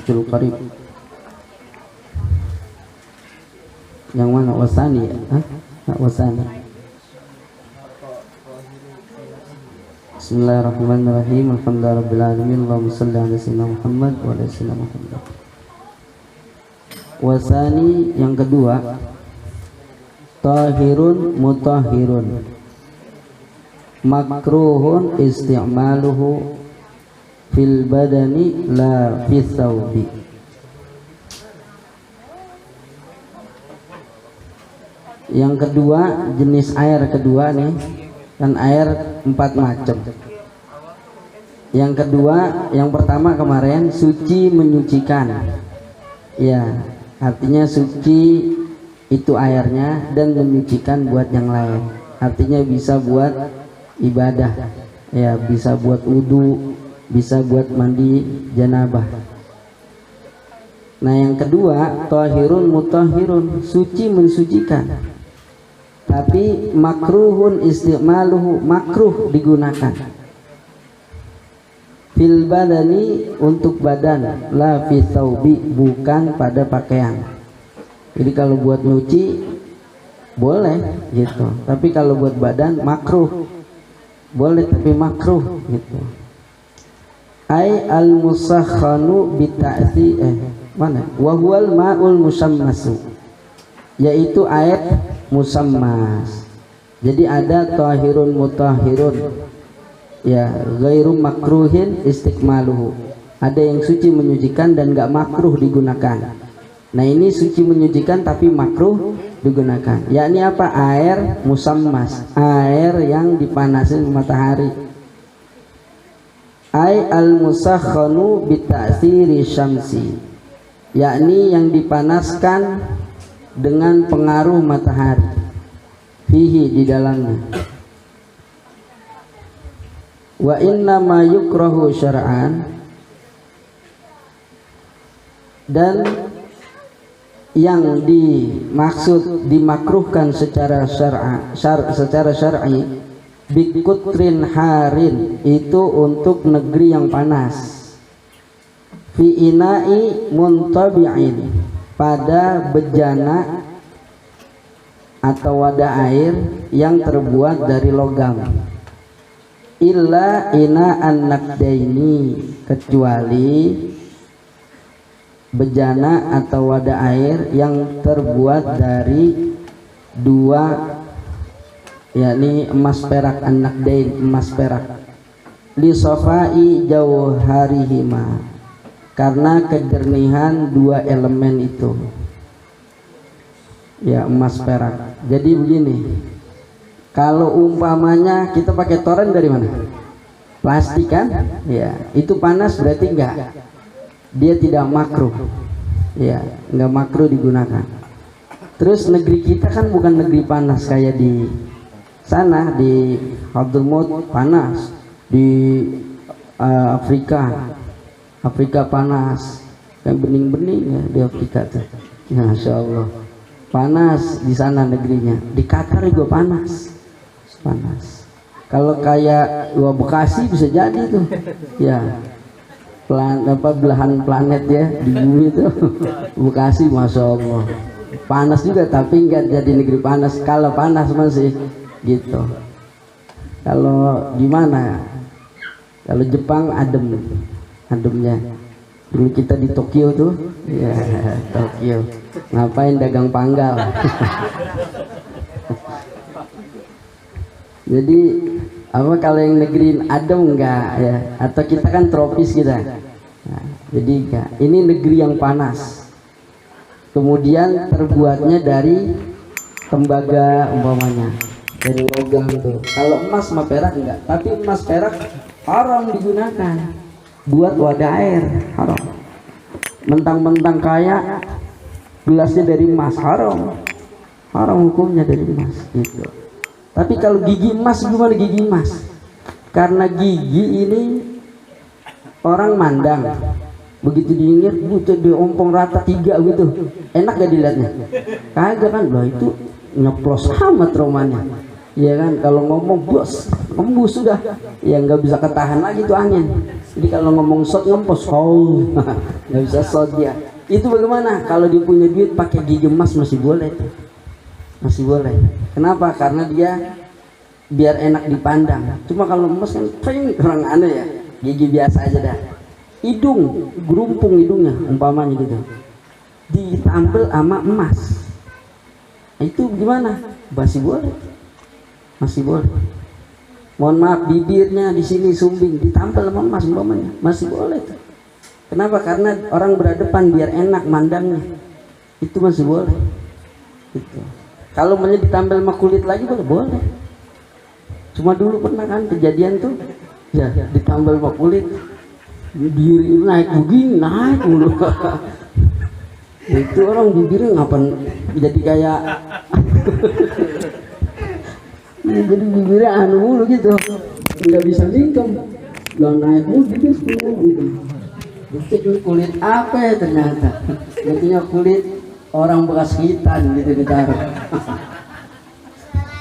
Fathul Qarib. Yang mana? Wasani ya? Hah? Wasani. Bismillahirrahmanirrahim. Alhamdulillahirabbil alamin. Allahumma shalli ala sayyidina Muhammad wa ala sayyidina Muhammad. Wasani yang kedua, tahirun mutahhirun, makruhun isti'maluhu fil badani la fi thawbi. Yang kedua, jenis air kedua nih, kan air 4 macam. Yang kedua, yang pertama kemarin suci menyucikan. Ya, artinya suci itu airnya dan menyucikan buat yang lain. Artinya bisa buat ibadah, ya bisa buat wudu, bisa buat mandi janabah. Nah yang kedua, tahirun mutahhirun, suci mensucikan, tapi makruhun isti'maluhu, makruh digunakan fil badani, untuk badan, la fi thawbi, bukan pada pakaian. Jadi kalau buat nyuci boleh gitu, tapi kalau buat badan makruh. Boleh tapi makruh gitu. Ai al musakhanu bi mana? Wa huwal ma'ul musammasu, yaitu air musammas. Jadi ada tahirun mutahhirun, ya ghairu makruhin istiqmaluhu. Ada yang suci menyucikan dan enggak makruh digunakan. Nah ini suci menyucikan tapi makruh digunakan. Yakni apa? Air musammas, air yang dipanasin matahari. Ai al musakhanu bi ta'thiri syamsi, yakni yang dipanaskan dengan pengaruh matahari, fihi, di dalamnya. Wa inna ma yukrahu syar'an, dan yang dimaksud dimakruhkan secara syar'i bikutrin harin, itu untuk negeri yang panas, fi ina'i muntabi'in, pada bejana atau wadah air yang terbuat dari logam, illa ina'an nakdaini, kecuali bejana atau wadah air yang terbuat dari 2, yakni emas perak, an-nakdain, emas perak, li safai jauharihima, karena kejernihan 2 elemen itu, ya emas perak. Jadi begini, kalau umpamanya kita pakai toren dari mana? Plastik kan? Ya, itu panas berarti enggak, dia tidak makruh, ya enggak makruh digunakan. Terus negeri kita kan bukan negeri panas kayak di sana, di Hadramaut panas, di Afrika panas, kan bening-bening ya di Afrika tuh, Masya Allah, panas di sana negerinya. Di Qatar juga panas. Kalau kayak Bekasi bisa jadi tuh, ya belahan planet ya di bumi itu. Bekasi Masya Allah panas juga, tapi enggak jadi negeri panas. Kalau panas masih gitu. Kalau di mana? Kalau Jepang ademnya. Dulu kita di Tokyo tuh, ya Tokyo, ngapain dagang panggal. Jadi apa, kalau yang negeri adem enggak ya, atau kita kan tropis kita. Nah, jadi enggak, ini negeri yang panas. Kemudian terbuatnya dari tembaga umpamanya, dari logam tuh. Kalau emas sama perak enggak, tapi emas perak haram digunakan buat wadah air, haram. Mentang-mentang kaya gelasnya dari emas, haram hukumnya dari emas gitu. Tapi kalau gigi emas, gimana gigi emas? Karena gigi ini orang mandang, begitu diingat butuh diompong rata 3 gitu, enak gak dilihatnya? Kagak kan, loh itu nyeplos amat romanya, ya kan? Kalau ngomong bos embus sudah, ya nggak bisa ketahan lagi tuh angin. Jadi kalau ngomong shot ngempos, nggak bisa shot dia. Itu bagaimana? Kalau dia punya duit pakai gigi emas masih boleh tuh. Masih boleh. Kenapa? Karena dia biar enak dipandang. Cuma kalau emas kan orang aneh ya. Gigi biasa aja dah. Hidung, gerumpung hidungnya umpamanya gitu. Ditampil sama emas. Itu gimana? Masih boleh. Masih boleh. Mohon maaf, bibirnya di sini sumbing ditampil sama emas umpamanya, masih boleh tuh. Kenapa? Karena orang berhadapan biar enak mandangnya. Itu masih boleh. Gitu. Kalau mau ditampil sama kulit lagi boleh. Cuma dulu pernah kan kejadian tuh, ya ditampil sama kulit, diri naik begini, naik mulu. Itu orang bibirnya ngapain jadi kayak jadi bibirnya anu mulu gitu, nggak bisa lingkem, nggak naik mulu gitu gitu. Itu kulit apa ya ternyata? Jadinya kulit orang bekas hitam gitu ditaruh.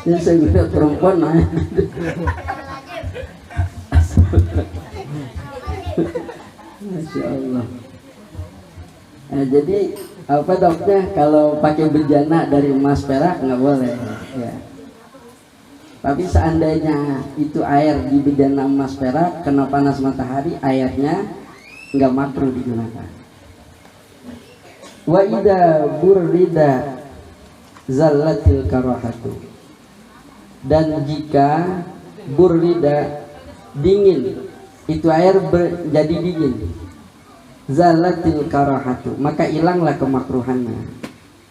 Ini saya lihat perempuan naik gitu. Masya Allah. Nah, jadi apa dokter kalau pakai bejana dari emas perak nggak boleh ya. Tapi seandainya itu air di bejana emas perak kena panas matahari, airnya nggak makruh digunakan. Wa idza burrida zallatil karahatu. Dan jika burrida dingin, itu air jadi dingin, zalatil karahatu, maka hilanglah kemakruhannya.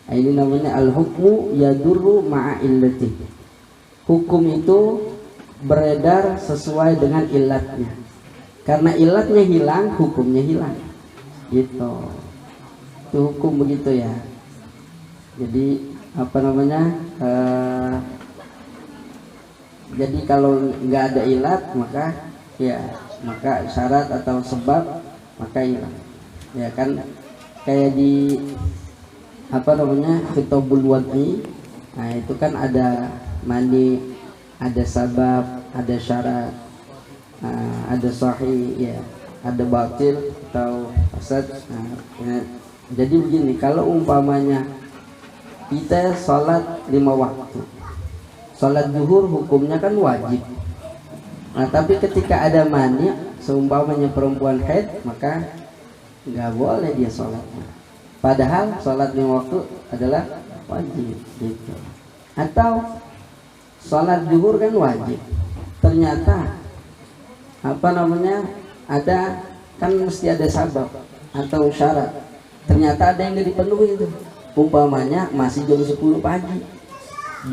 Nah, ini namanya al-hukmu yadurru ma'a illati. Hukum itu beredar sesuai dengan ilatnya. Karena ilatnya hilang, hukumnya hilang. Gitu. Itu hukum begitu ya. Jadi apa namanya? Jadi kalau nggak ada ilat maka syarat atau sebab maka hilang. Ya kan kayak di apa namanya kitabul wad'i. Nah itu kan ada mani, ada sabab, ada syarat, ada sahih, ya, ada batil atau fasad. Ya. Jadi begini, kalau umpamanya kita sholat 5 waktu, sholat zuhur hukumnya kan wajib. Nah tapi ketika ada mani, seumpamanya perempuan haid, maka nggak boleh dia sholatnya. Padahal sholat 5 waktu adalah wajib, gitu. Atau sholat zuhur kan wajib, ternyata apa namanya ada kan mesti ada sabab atau syarat, ternyata ada yang nggak dipenuhi itu. Umpamanya masih jam 10 pagi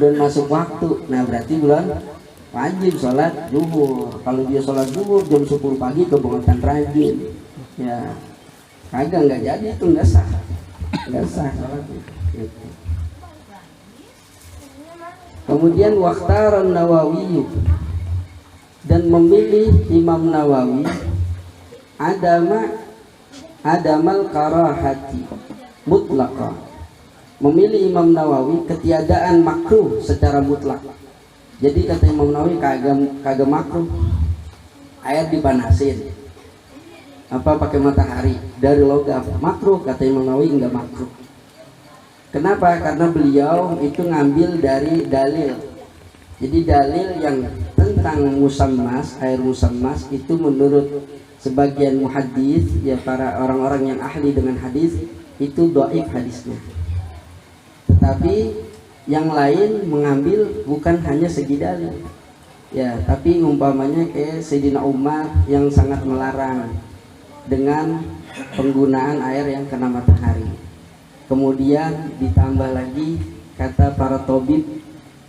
dan masuk waktu, nah berarti bulan wajib sholat zuhur. Kalau dia sholat zuhur jam 10 pagi kebangetan rajin, ya kagak, nggak jadi, itu nggak sah sholatnya. Gitu. Kemudian waktaran Nawawi, dan memilih Imam Nawawi adamal karahati mutlaqah. Memilih Imam Nawawi ketiadaan makruh secara mutlak. Jadi kata Imam Nawawi kagak makruh air dipanasin apa pakai matahari dari logam, makruh. Kata Imam Nawawi enggak makruh. Kenapa? Karena beliau itu ngambil dari dalil. Jadi dalil yang tentang musammas, air musammas itu menurut sebagian muhaddis, ya para orang-orang yang ahli dengan hadis, itu dhaif hadisnya. Tetapi yang lain mengambil bukan hanya segi dalil, ya, tapi umpamanya kayak Sayyidina Umar yang sangat melarang dengan penggunaan air yang kena matahari. Kemudian ditambah lagi kata para tabib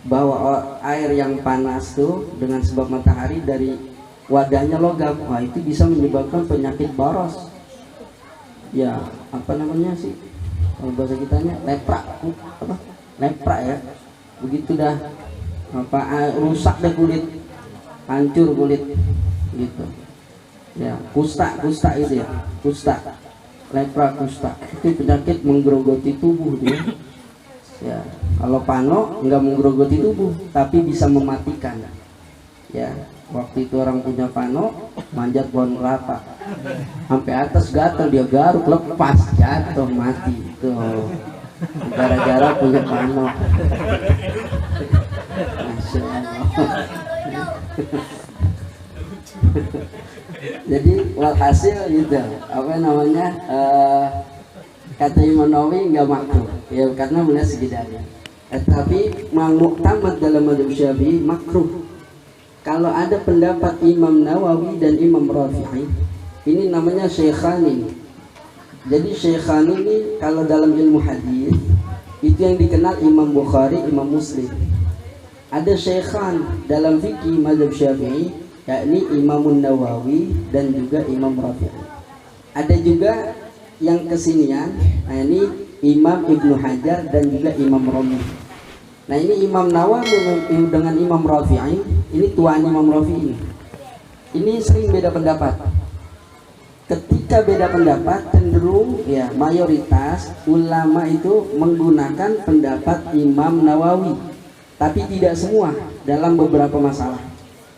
bahwa air yang panas tuh dengan sebab matahari dari wadahnya logam, wah itu bisa menyebabkan penyakit baros. Ya, apa namanya sih? Kalau bahasa kitanya lepra, apa? Lepra ya. Begitu dah rusak deh kulit, hancur kulit gitu. Ya, kusta itu ya, kusta. Lepra, kusta itu penyakit menggerogoti tubuh dia. Ya, kalau pano nggak menggerogoti tubuh tapi bisa mematikan. Ya, Waktu itu orang punya pano manjat pohon kelapa sampai atas gatal, dia garuk lepas jatuh mati tuh gara-gara punya pano. Masya Allah. Jadi walhasil gitu apa namanya kata Imam Nawawi nggak makruh ya karena melihat sekitarnya. Tapi muktamad dalam mazhab Syafi'i makruh. Kalau ada pendapat Imam Nawawi dan Imam Rafi'i, ini namanya Syekhani. Jadi Syekhani ini kalau dalam ilmu hadis itu yang dikenal Imam Bukhari, Imam Muslim. Ada Syekhan dalam fikih mazhab Syafi'i, yakni Imam Nawawi dan juga Imam Rafi'i. Ada juga yang kesinian, nah ini Imam Ibnu Hajar dan juga Imam Romli. Nah ini Imam Nawawi dengan Imam Rafi'i, ini tuan Imam Rafi'i ini sering beda pendapat. Ketika beda pendapat cenderung ya mayoritas ulama itu menggunakan pendapat Imam Nawawi, tapi tidak semua dalam beberapa masalah.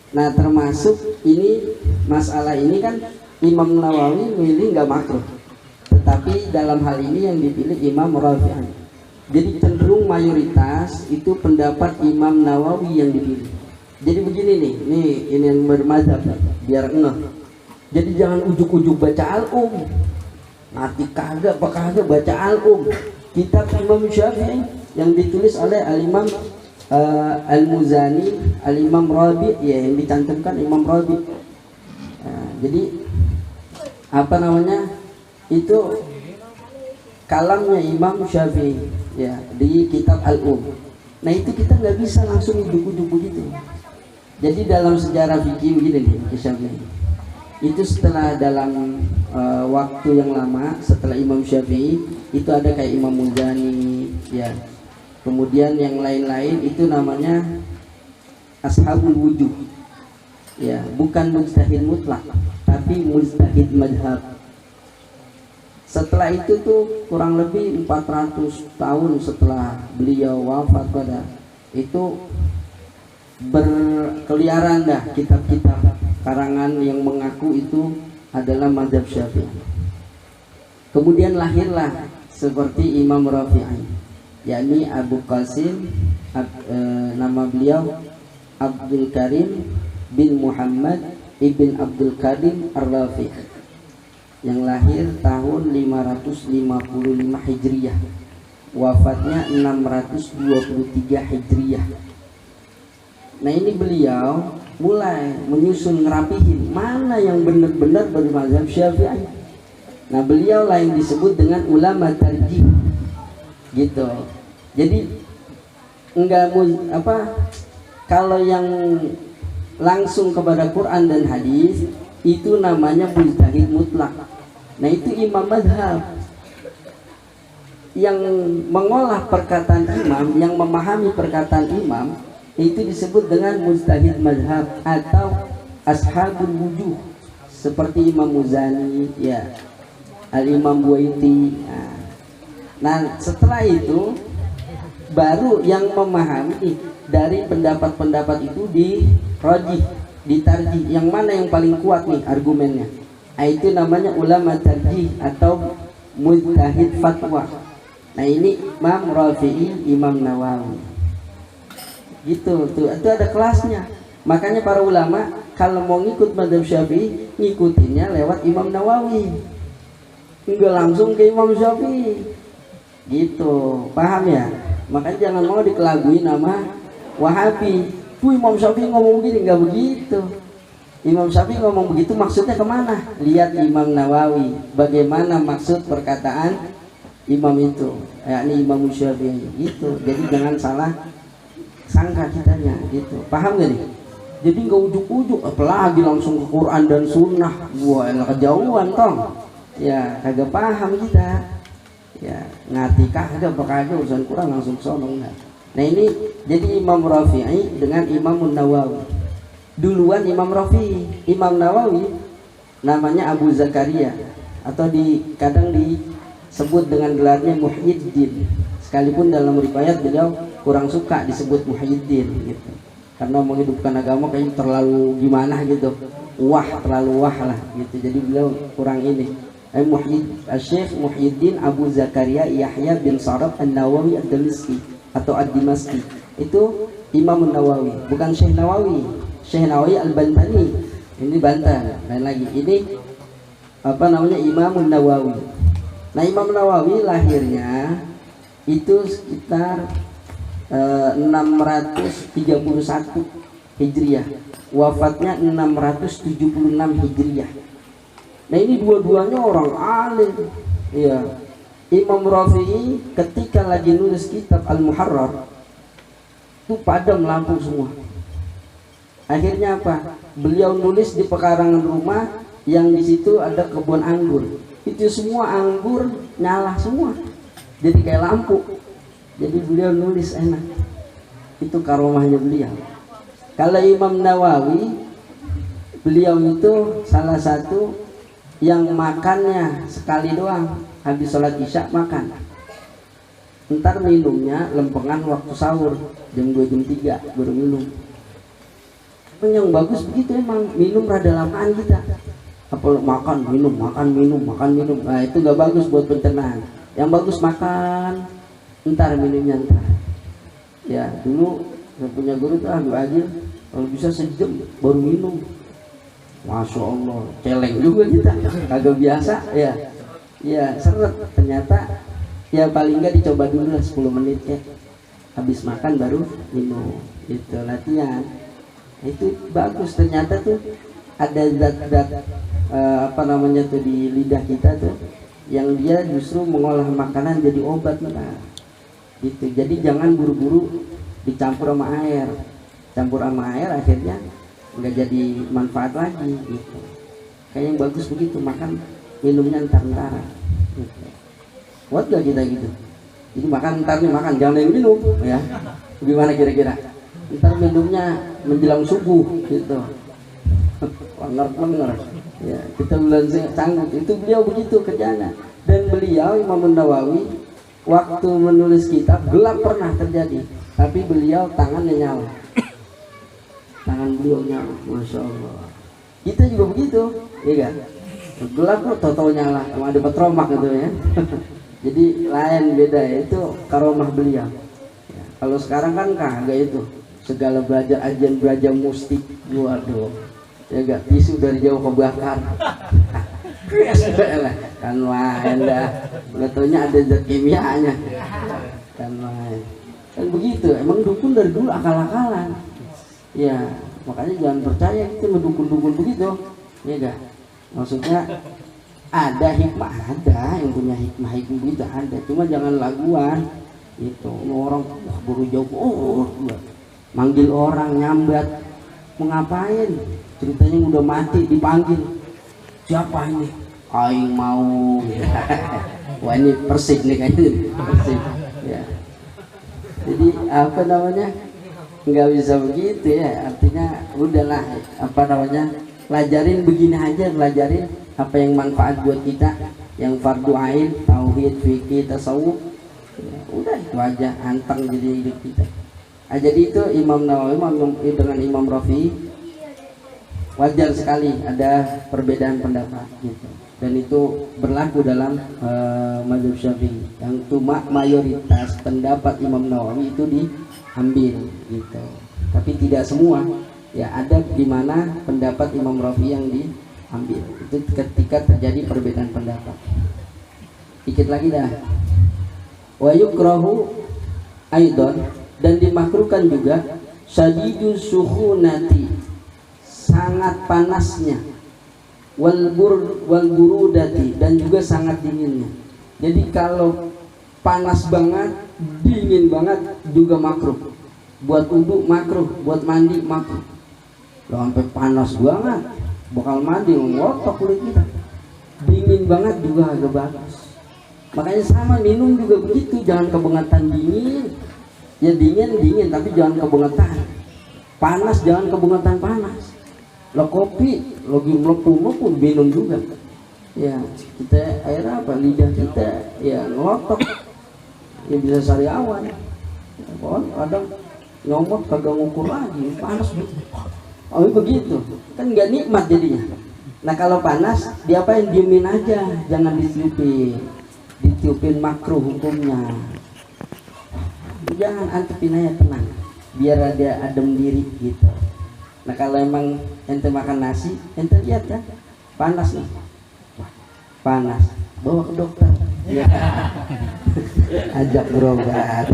Nah termasuk ini masalah ini kan Imam Nawawi milih nggak makruh, tetapi dalam hal ini yang dipilih Imam Rafi'i. Jadi cenderung mayoritas itu pendapat Imam Nawawi yang dipilih. Jadi begini nih ini yang bermadzhab biar enggak. Jadi jangan ujuk-ujuk baca al-um. Mati kagak baca al-um. Kitab Imam Syafi'i yang ditulis oleh Al-Imam Al-Muzani, Al-Imam Rabi, ya yang dicantumkan Imam Rabi. Jadi apa namanya? Itu kalamnya Imam Syafi'i ya di kitab Al-Um. Nah itu kita nggak bisa langsung ujuk-ujuk begitu. Jadi dalam sejarah fikih begini nih Syafi'i. Itu setelah dalam waktu yang lama setelah Imam Syafi'i itu ada kayak Imam Muzani ya. Kemudian yang lain-lain itu namanya Ashabul Wujuh. Ya, bukan mujtahid mutlak, tapi mujtahid madhab. Setelah itu tuh kurang lebih 400 tahun setelah beliau wafat pada itu berkeliaran dah kitab-kitab karangan yang mengaku itu adalah mazhab Syafi'i. Kemudian lahirlah seperti Imam Rafi'i, yakni Abu Qasim, nama beliau Abdul Karim bin Muhammad ibn Abdul Karim Ar-Rafi'i, yang lahir tahun 555 Hijriyah, wafatnya 623 Hijriyah. Nah ini beliau mulai menyusun ngerapihin mana yang benar-benar bermazhab Syafi'i. Nah beliau lah yang disebut dengan ulama tarjih gitu. Jadi enggak kalau yang langsung kepada Quran dan hadis itu namanya mujtahid mutlak. Nah itu imam madhab yang mengolah perkataan imam, yang memahami perkataan imam, itu disebut dengan mujtahid madhab atau ashabul wujuh, seperti Imam Muzani ya, Al-Imam Buaiti. Nah setelah itu baru yang memahami dari pendapat-pendapat itu dirajih, ditarjih, yang mana yang paling kuat nih argumennya. Nah, itu namanya ulama tarjih atau mujtahid fatwa. Nah ini Imam Rafi'i, Imam Nawawi gitu tuh, itu ada kelasnya. Makanya para ulama kalau mau ngikut mazhab Syafi'i ngikutinnya lewat Imam Nawawi, enggak langsung ke Imam Syafi'i gitu, paham ya? Makanya jangan mau dikelabui nama Wahabi. Tuh Imam Syafi'i ngomong begini, enggak begitu. Imam Syafi'i ngomong begitu maksudnya kemana? Lihat Imam Nawawi, bagaimana maksud perkataan imam itu, yakni Imam Syafi'i gitu. Jadi jangan salah sangka kitanya gitu, paham gak nih? Jadi nggak ujuk-ujuk, apalagi langsung ke Quran dan Sunnah, wah enak kejauhan tong. Ya kagak paham kita, ya ngerti kagak kagak urusan Quran langsung sono enggak. Nah ini jadi Imam Rafi'i dengan Imam Nawawi. Duluan Imam Rafi'i, Imam Nawawi namanya Abu Zakaria atau kadang disebut dengan gelarnya Muhyiddin. Sekalipun dalam riwayat beliau kurang suka disebut Muhyiddin gitu. karena menghidupkan agama kayaknya terlalu gimana gitu, terlalu wah lah gitu, jadi beliau kurang ini. Syekh Muhyiddin Abu Zakaria Yahya bin Sharaf An-Nawawi Ad-Dimashqi atau Ad-Dimashqi, itu Imam Nawawi, bukan Syekh Nawawi. Syekh Nawawi Al-Bantani, ini Banten. Lain lagi, ini apa namanya, Imam Nawawi. Nah, Imam Nawawi lahirnya itu sekitar 631 Hijriah, wafatnya 676 Hijriah. Nah, ini dua-duanya orang alim. Ya, Imam Rafi'i ketika lagi nulis kitab Al-Muharrar itu padam lampu semua. Akhirnya apa? Beliau nulis di pekarangan rumah yang di situ ada kebun anggur. Itu semua anggur nyala semua, jadi kayak lampu. Jadi beliau nulis enak. Itu karomahnya beliau. Kalau Imam Nawawi, beliau itu salah satu yang makannya sekali doang, habis sholat isya makan, ntar minumnya lempengan waktu sahur jam 2 jam 3 baru minum. Yang bagus begitu, emang minum rada lamaan kita, apa makan minum. Nah, itu gak bagus buat pencernaan. Yang bagus makan, ntar minumnya ntar. Ya, dulu saya punya guru tuh Abu Agil, kalau bisa sejam baru minum. Masya Allah, celeng juga kita, kagak biasa ya. Ya, seret ternyata. Ya paling nggak dicoba dulu lah 10 menit ya, habis makan baru minum, itu latihan. Itu bagus, ternyata tuh ada zat-zat apa namanya tuh di lidah kita tuh, yang dia justru mengolah makanan jadi obat lah. Gitu. Jadi jangan buru-buru dicampur sama air. Campur sama air akhirnya nggak jadi manfaat lagi gitu. Kayak yang bagus begitu, makan minumnya ntar-ntar gitu. Kuat gak kita gitu? Jadi makan ntar nih, makan jangan yang minum ya. Gimana kira-kira? Ntar minumnya menjelang subuh gitu. Bener ya, kita belum sanggup. Itu beliau begitu kerjanya. Dan beliau Imam Nawawi waktu menulis kitab gelap pernah terjadi, tapi beliau tangannya nyala. Tangan beliau nyala, Masya Allah. Kita juga begitu, iya kan? Gelap kok, tau-tau nyala, cuma ada petromak gitu ya. Jadi lain, beda ya, itu karomah beliau ya. Kalau sekarang kan kagak itu, segala belajar ajian belajar mustik, waduh ya gak, tisu dari jauh kebakar. Kan lain dah, betulnya ada zat kimianya, kan lain. Kan begitu, emang dukun dari dulu akal-akalan ya, makanya jangan percaya kita mendukun-dukun begitu ya gak. Maksudnya ada hikmah, ada yang punya hikmah begitu ada, cuma jangan laguan itu. Orang baru jauh manggil orang nyambat, mau ngapain, ceritanya udah mati dipanggil, siapa ini, aing mau. Wah ini persik nih kayaknya, persik ya. Jadi apa namanya, nggak bisa begitu ya, artinya udahlah apa namanya, pelajarin begini aja, pelajarin apa yang manfaat buat kita, yang fardu ain, tauhid, fikih, tasawuf ya, udah itu aja, anteng jadi hidup kita. Nah, jadi itu Imam Nawawi dengan Imam Rafi'i wajar sekali ada perbedaan pendapat gitu, dan itu berlaku dalam mazhab Syafi'i, yang cuma mayoritas pendapat Imam Nawawi itu diambil gitu, tapi tidak semua ya. Ada di mana pendapat Imam Rafi'i yang diambil, itu ketika terjadi perbedaan pendapat. Dikit lagi dah. Wa yukrahu aidon, dan dimakruhkan juga syadidus suhunati, sangat panasnya, wal burudati, dan juga sangat dinginnya. Jadi kalau panas banget, dingin banget juga makruh. Buat wudu makruh, buat mandi makruh. Kalau sampai panas banget bakal mandi ngotok kulit kita, dingin banget juga agak bagus. Makanya sama minum juga begitu, jangan kebangetan dingin ya, dingin tapi jangan kebangetan panas, jangan kebangetan panas. Lo kopi lagi melepuh minum juga ya, kita air apa, lidah kita ya ngelotok ya, bisa sariawan ya, kadang nyomot kagak ngukur lagi, panas oh begitu kan nggak nikmat jadinya. Nah kalau panas diapain, diemin aja, jangan ditiupin makruh hukumnya, jangan antepin aja, tenang biar ada adem diri gitu. Nah kalau emang ente makan nasi, ente lihat kan panas nih, panas, bawa ke dokter ya. Ajak berobat.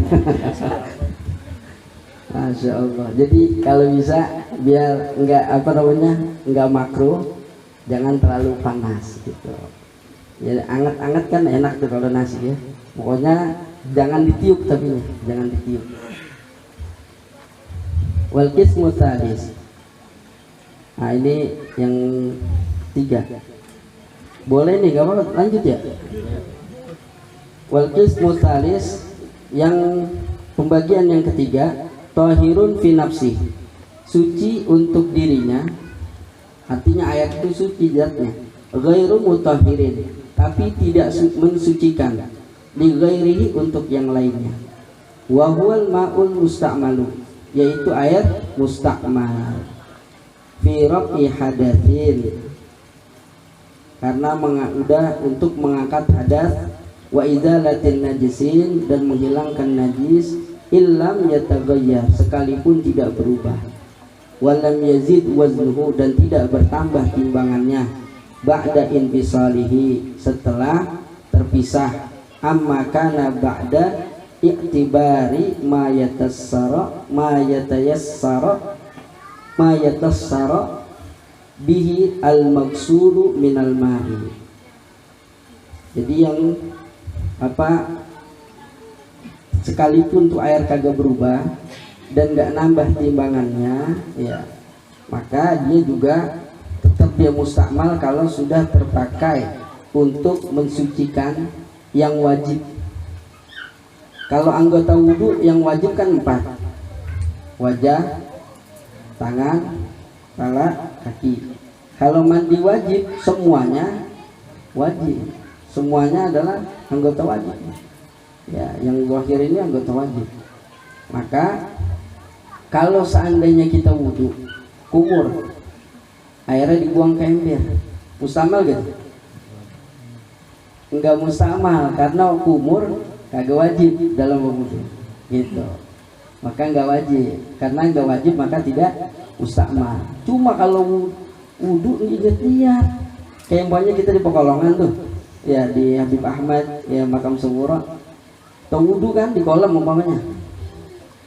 Masya Allah. Jadi kalau bisa biar nggak makruh, jangan terlalu panas gitu ya. Anget-anget kan enak tuh kalau nasi ya, pokoknya jangan ditiup, tapi jangan ditiup. Wal qismu tsalis. Nah ini yang 3. Boleh nih, gak apa-apa, lanjut ya. Wal qismu tsalis, yang pembagian yang ketiga, tahirun fi nafsi, suci untuk dirinya. Artinya ayat itu suci zatnya. Ghairu mutahirin, tapi tidak mensucikan. Li ghairihi, untuk yang lainnya. Wa huwal ma'ul musta'malu, yaitu ayat musta'mal. Fi raf'i hadatsin, karena udah untuk mengangkat hadas. Wa idzalatin najisin, dan menghilangkan najis. Illam yataghayyar, sekalipun tidak berubah. Walam yazid waznuhu, dan tidak bertambah timbangannya. Ba'da infisalihi, setelah terpisah. Amma kana ba'da i'tibari ma yatassara bihi al-maksuru minal ma'i. Jadi yang sekalipun tuh air kagak berubah dan nggak nambah timbangannya ya, maka dia juga tetap dia mustakmal kalau sudah terpakai untuk mensucikan yang wajib. Kalau anggota wudhu yang wajib kan 4: wajah, tangan, kepala, kaki. Kalau mandi wajib semuanya wajib, semuanya adalah anggota wajib ya. Yang zahir ini anggota wajib. Maka kalau seandainya kita wudhu kumur, airnya dibuang ke ember, mustamal gitu? Enggak mustamal, karena kumur kagak wajib dalam wudhu gitu. Maka enggak wajib, karena enggak wajib maka tidak mustamal. Cuma kalau wudhu lihat kayak banyak kita di Pekalongan tuh ya, di Habib Ahmad ya, makam Sewura, atau wudhu kan di kolam umpamanya.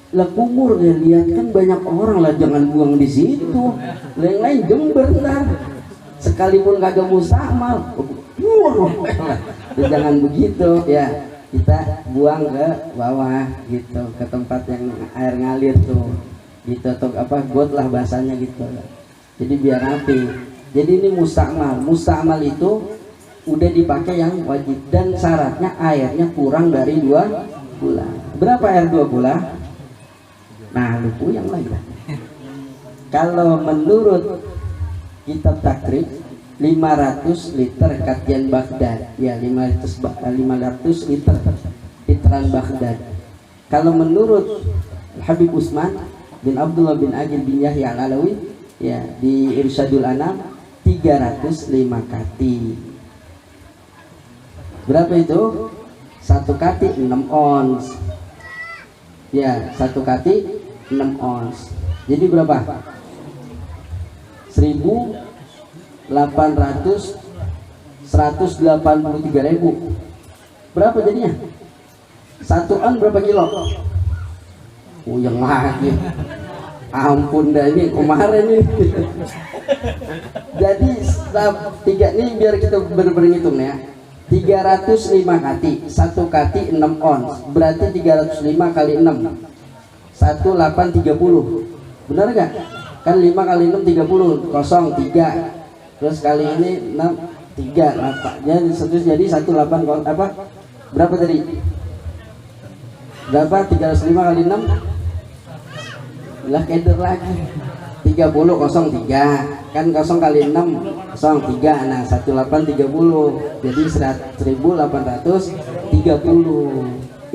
Lah kumur ya, lihat kan banyak orang lah, jangan buang di situ. Lain-lain jember ntar, sekalipun kagak mustamal, jangan begitu ya. Kita buang ke bawah gitu, ke tempat yang air ngalir tuh gitu, atau got lah bahasanya gitu. Jadi biar rapi. Jadi ini mustakmal. Mustakmal itu udah dipakai yang wajib, dan syaratnya airnya kurang dari 2 bulan. Berapa air 2 bulan? Nah, lu puyeng lagi lah. Kalau menurut kitab takrib 500 liter Katian Baghdad ya, 500 liter literan Baghdad. Kalau menurut Habib Usman bin Abdullah bin Agil bin Yahya al-Alawi ya, di Irsyadul Anam 305 kati. Berapa itu? 1 kati 6 ons ya, 1 kati 6 ons. Jadi berapa? 183.000. Berapa jadinya? 1 on berapa kilo? Yang lagi. Ampun dah, ini kemarin nih. Jadi 3 ini biar kita berhitung ya. 305 kati, 1 kati 6 ons, berarti 305 kali 6 1830. Benar gak? Kan 5 kali 6 30, kosong 3, terus kali ini 6 3 8, jadi 18 berapa tadi? Berapa? 305 kali 6 lah, keder lagi 30 kosong 3 kan, kosong kali 6 kosong 3, nah 1830, jadi 1830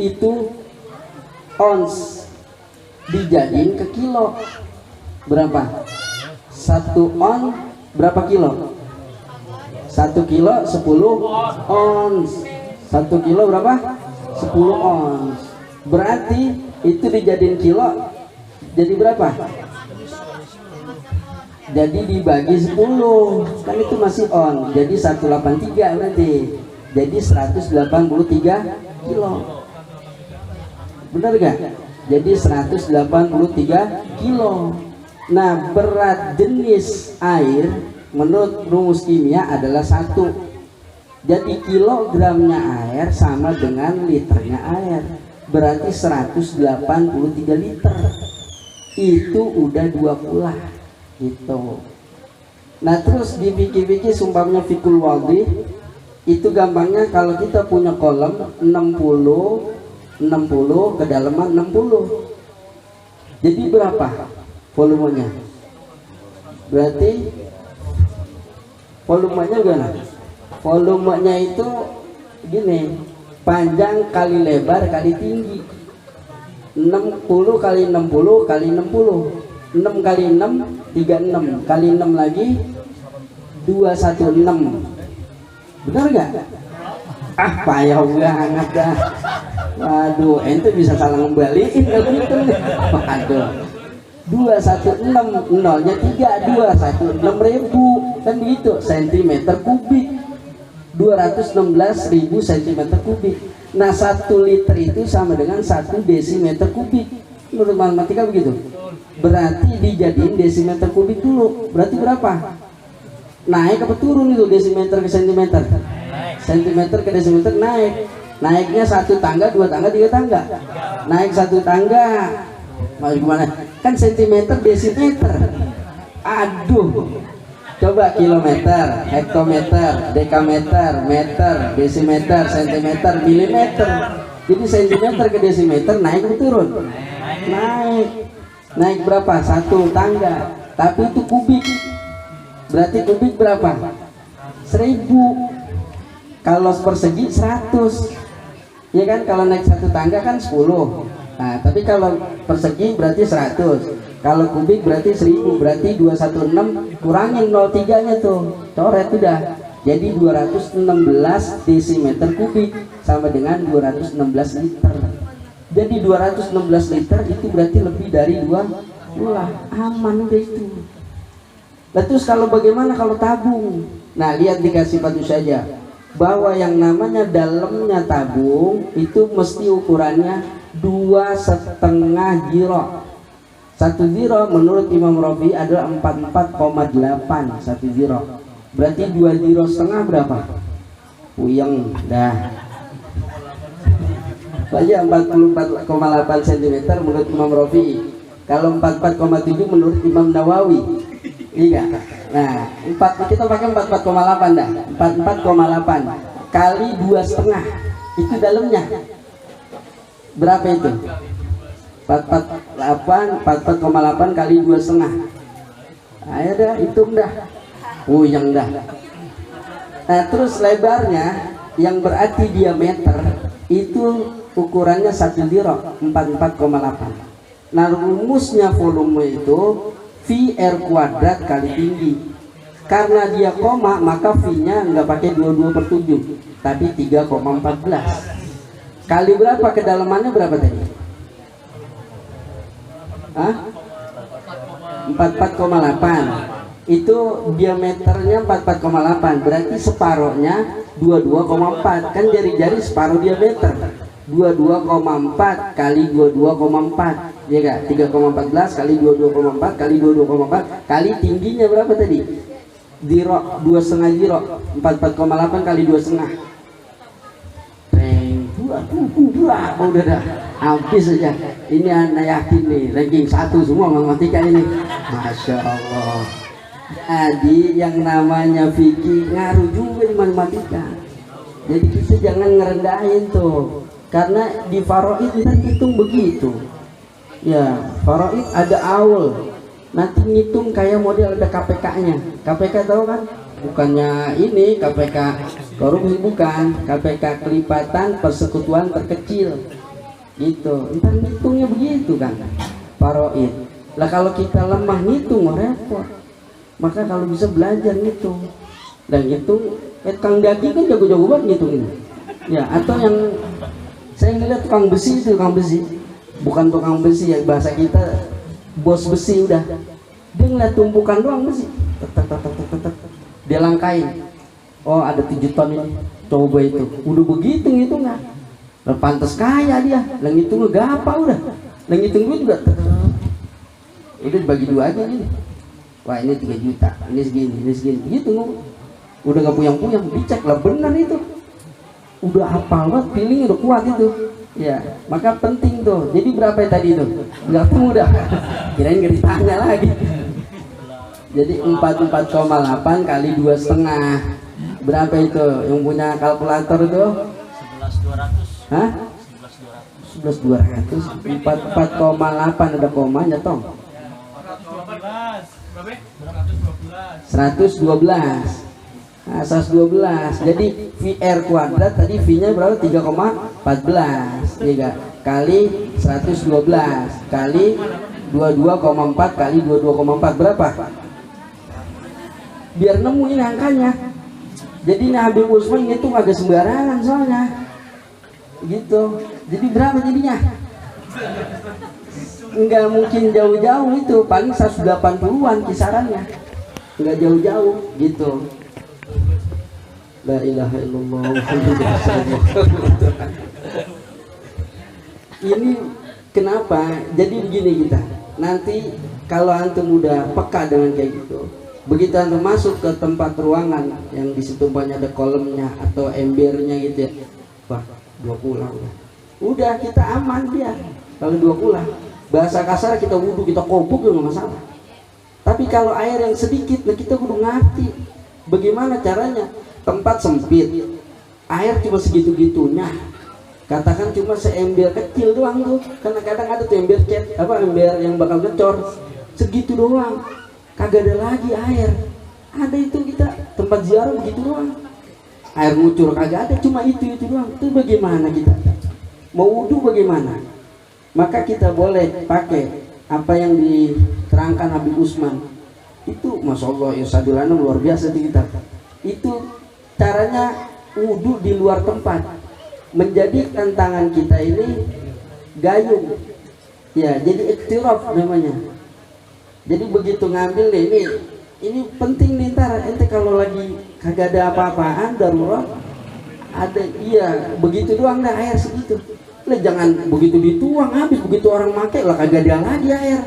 itu ons dijadiin ke kilo. Berapa? 1 on berapa kilo? 1 kilo 10 ons. 1 kilo berapa? 10 ons. Berarti itu dijadiin kilo jadi berapa? Jadi dibagi 10, kan itu masih on, jadi 183 berarti. Jadi 183 kilo. Benar gak? Jadi 183 kilo. Nah, berat jenis air menurut rumus kimia adalah 1. Jadi kilogramnya air sama dengan liternya air. Berarti 183 liter. Itu udah 2 pula gitu. Nah, terus di fikih-fikih sumpahnya fikul wadih itu gampangnya kalau kita punya kolom 60 kedalaman 60. Jadi berapa volumenya? Berarti volumenya gimana? Volumenya itu gini, panjang kali lebar kali tinggi. 60 kali 60 kali 60. 6 kali 6 36 kali 6 lagi 216. Benar gak? Ah, payah banget dah. Waduh, ente bisa salah ngembaliin kalau gitu. Waduh. 216 nolnya 3 216.000 kan begitu sentimeter kubik. 216.000 cm kubik. Nah, 1 liter itu sama dengan 1 desimeter kubik. Menurut matematika begitu. Berarti dijadiin desimeter kubik dulu. Berarti berapa? Naik apa turun itu desimeter ke sentimeter? Sentimeter ke desimeter naik. Naiknya 1 tangga, 2 tangga, 3 tangga. Naik 1 tangga. Mau gimana? Kan sentimeter desimeter. Aduh. Coba kilometer, hektometer, dekameter, meter, desimeter, sentimeter, milimeter. Jadi sentimeter ke desimeter naik atau turun? Naik. Naik berapa? 1 tangga. Tapi itu kubik. Berarti kubik berapa? 1000. Kalau persegi 100. Ya kan, kalau naik 1 tangga kan 10. Nah, tapi kalau persegi berarti 100. Kalau kubik berarti 1000. Berarti 216 kurangin 03-nya tuh. Coret udah. Jadi 216 desimeter kubik sama dengan 216 liter. Jadi 216 liter itu berarti lebih dari 2 pula. Aman udah itu. Nah, terus kalau bagaimana kalau tabung? Nah, lihat dikasih patu saja bahwa yang namanya dalamnya tabung itu mesti ukurannya 2,5 jiro. 1 jiro menurut Imam Rafi adalah 44,8 1 jiro. Berarti 2 jiro setengah berapa? Puyeng dah. Saja 44,8 cm menurut Imam Rafi. Kalau 44,7 menurut Imam Nawawi. Iya. Nah, kita pakai 44,8 dah. 44,8 kali 2,5 itu dalamnya. Berapa itu? 44,8 kali 2,5. Ayo dah, hitung dah. Yang dah. Nah, terus lebarnya yang berarti diameter itu ukurannya 1 diro 44,8. Nah, rumusnya volume itu V R kuadrat kali tinggi. Karena dia koma maka V-nya nggak pakai 22/7 tapi 3,14. Kali berapa kedalamannya berapa tadi? 44,8. Itu diameternya 44,8 berarti separohnya 22,4. Kan jari-jari separuh diameter. 22,4 kali 22,4 ya gak? 3,14 kali 22,4 kali 22,4 kali tingginya berapa tadi? Zero, 2,5 zero 44,8 kali 2,5 udah dah habis saja. Ini anak yakin nih ranking 1 semua matematika ini. Masya Allah. Jadi yang namanya fikih ngaruh juga di matematika. Jadi kita jangan ngerendahin tuh. Karena di faraid kita hitung begitu. Ya, faraid ada awal. Nanti ngitung kayak model ada KPK-nya. KPK tahu kan? Bukannya ini KPK korupsi, bukan. KPK kelipatan persekutuan terkecil. Gitu. Ntar ngitungnya begitu kan. faraid. Lah kalau kita lemah ngitung repot. Maka kalau bisa belajar ngitung. Dan ngitung tukang daging kan jago-jago banget ngitungin. Ya, atau yang saya ngeliat tukang besi itu, tukang besi. Bukan tukang besi ya, bahasa kita bos besi udah. Dia ngeliat tumpukan doang besi. Dia langkain. Oh, ada 7 ton ini. Coba itu. Udah begitu ngitungnya. Lah pantas kaya dia. Lah ngitungnya gampang udah. Lah ngitung duit juga. Udah dibagi 2 aja ini. Wah, ini 3 juta. Ini segini, ini segini. Gitu ngomong. Udah gak puyang-puyang, dicek lah benar itu. Udah hafal banget, feeling udah kuat itu. Ya, maka penting tuh. Jadi berapa ya tadi itu? Enggak tahu dah. Kirain gak ditanya lagi. Jadi 44,8 kali 2,5. Berapa itu? Yang punya kalkulator itu? 11.200. Hah? 11.200. 44,8 ada komanya toh. 112. Nah, 112. Jadi VR kuadrat tadi V-nya berapa? 3,14. Ya, kali 112 kali 22,4 kali 22,4 berapa? Biar nemu ini angkanya. Jadi nah Habib Usman itu agak sembarangan soalnya. Gitu. Jadi berapa jadinya? Enggak mungkin jauh-jauh itu, paling 180-an kisarannya. Enggak jauh-jauh gitu. La ilaha illallah. Ini kenapa? Jadi begini kita. Nanti kalau antum udah peka dengan kayak gitu, begitu antum masuk ke tempat ruangan yang di situ banyak ada kolemnya atau embernya gitu ya. Wah, 2 kula udah kita aman dia. Kalau 2 kula, bahasa kasar kita wudhu, kita kopuk juga nggak masalah. Tapi kalau air yang sedikit, nah kita kudu ngerti bagaimana caranya. Tempat sempit, air cuma segitu-gitunya. Katakan cuma seember kecil doang tuh, karena kadang ada tuh ember ember yang bakal ngecor, segitu doang. Kagak ada lagi air. Ada itu kita tempat ziarah begitu doang. Air ngucur kagak ada, cuma itu doang. Itu bagaimana kita? Mau wudhu bagaimana? Maka kita boleh pakai apa yang diterangkan Habib Usman. Itu Masya Allah, Irsadul Anam luar biasa di kita. Itu caranya wudhu di luar tempat, menjadikan tangan kita ini gayung. Ya, jadi iktiraf namanya. Jadi begitu ngambil nih, ini penting nih ntar ente kalau lagi kagak ada apa-apaan darurat, ada iya begitu doang dah air segitu. Lah jangan begitu dituang habis, begitu orang make lah kagak ada lagi air.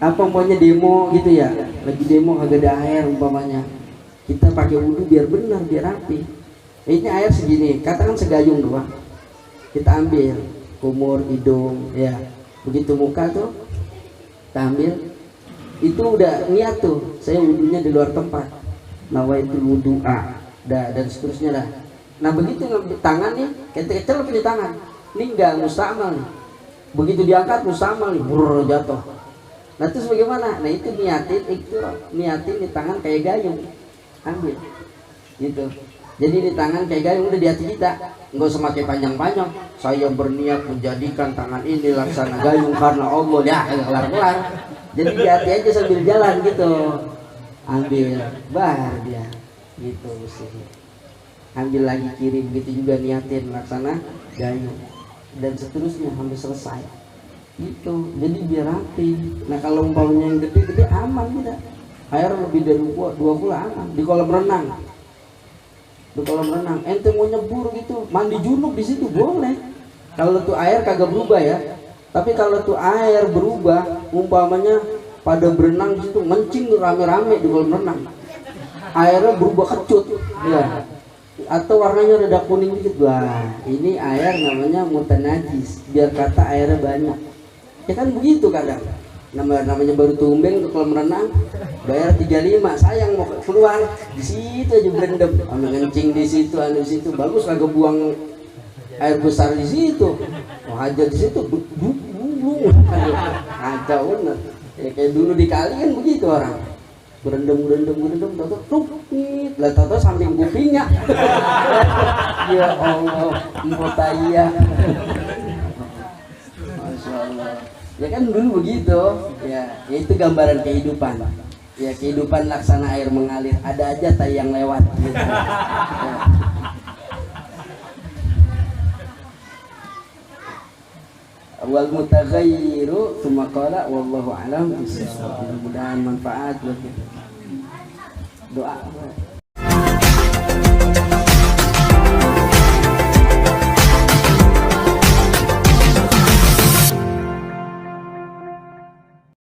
Apa umpamanya demo gitu ya, lagi demo kagak ada air umpamanya. Kita pakai wudhu biar benar, biar rapi. Ini air segini, katakan segayung doang. Kita ambil kumur, hidung, ya. Begitu muka tuh, kita ambil. Itu udah niat tuh, saya wudhunya di luar tempat. Nawaitul wudu'a, dan seterusnya dah. Nah begitu ngambil tangan nih, kecil punya tangan. Ini enggak mustamal nih. Begitu diangkat mustamal nih, brrr, jatuh. Nah terus bagaimana? Nah itu niatin di tangan kayak gayung. Ambil gitu. Jadi di tangan kayak gayung udah di hati kita, nggak usah pakai panjang-panjang. Saya berniat menjadikan tangan ini laksana gayung karena Allah. Ya kelar-kelar. Jadi di hati aja sambil jalan gitu. Ambil, bar dia gitu mestinya. Ambil lagi kiri, begitu juga niatin laksana gayung dan seterusnya sampai selesai gitu. Jadi biar rapi. Nah kalau umpamanya yang gede-gede aman tidak, air lebih dari 2 kula aman. Di kolam renang, ente mau nyebur gitu, mandi junub di situ boleh. Kalau tuh air kagak berubah ya. Tapi kalau tuh air berubah, umpamanya pada berenang di situ, ngencing rame-rame di kolam renang, airnya berubah kecut, ya. Atau warnanya rada kuning dikit, wah ini air namanya mutanajis, biar kata airnya banyak. Ya kan begitu kadang. Namanya baru tumbeng ke kolam renang, bayar 35, sayang mau keluar di situ aja berendam, ambil kencing di situ, di situ bagus kagak buang air besar di situ, mau hajar di situ, kacau bener. Ya kayak dulu di kali kan begitu orang, berendam, tupit, lah tahu samping kupingnya, ya Allah, empotaya, Masya Allah. Ya kan dulu begitu. Ya itu gambaran kehidupan. Ya kehidupan laksana air mengalir, ada aja tai yang lewat gitu. Ya. Wal mutaghayyiru tsumma qala wallahu a'lam. Mudah-mudahan manfaat buat kita. Doa.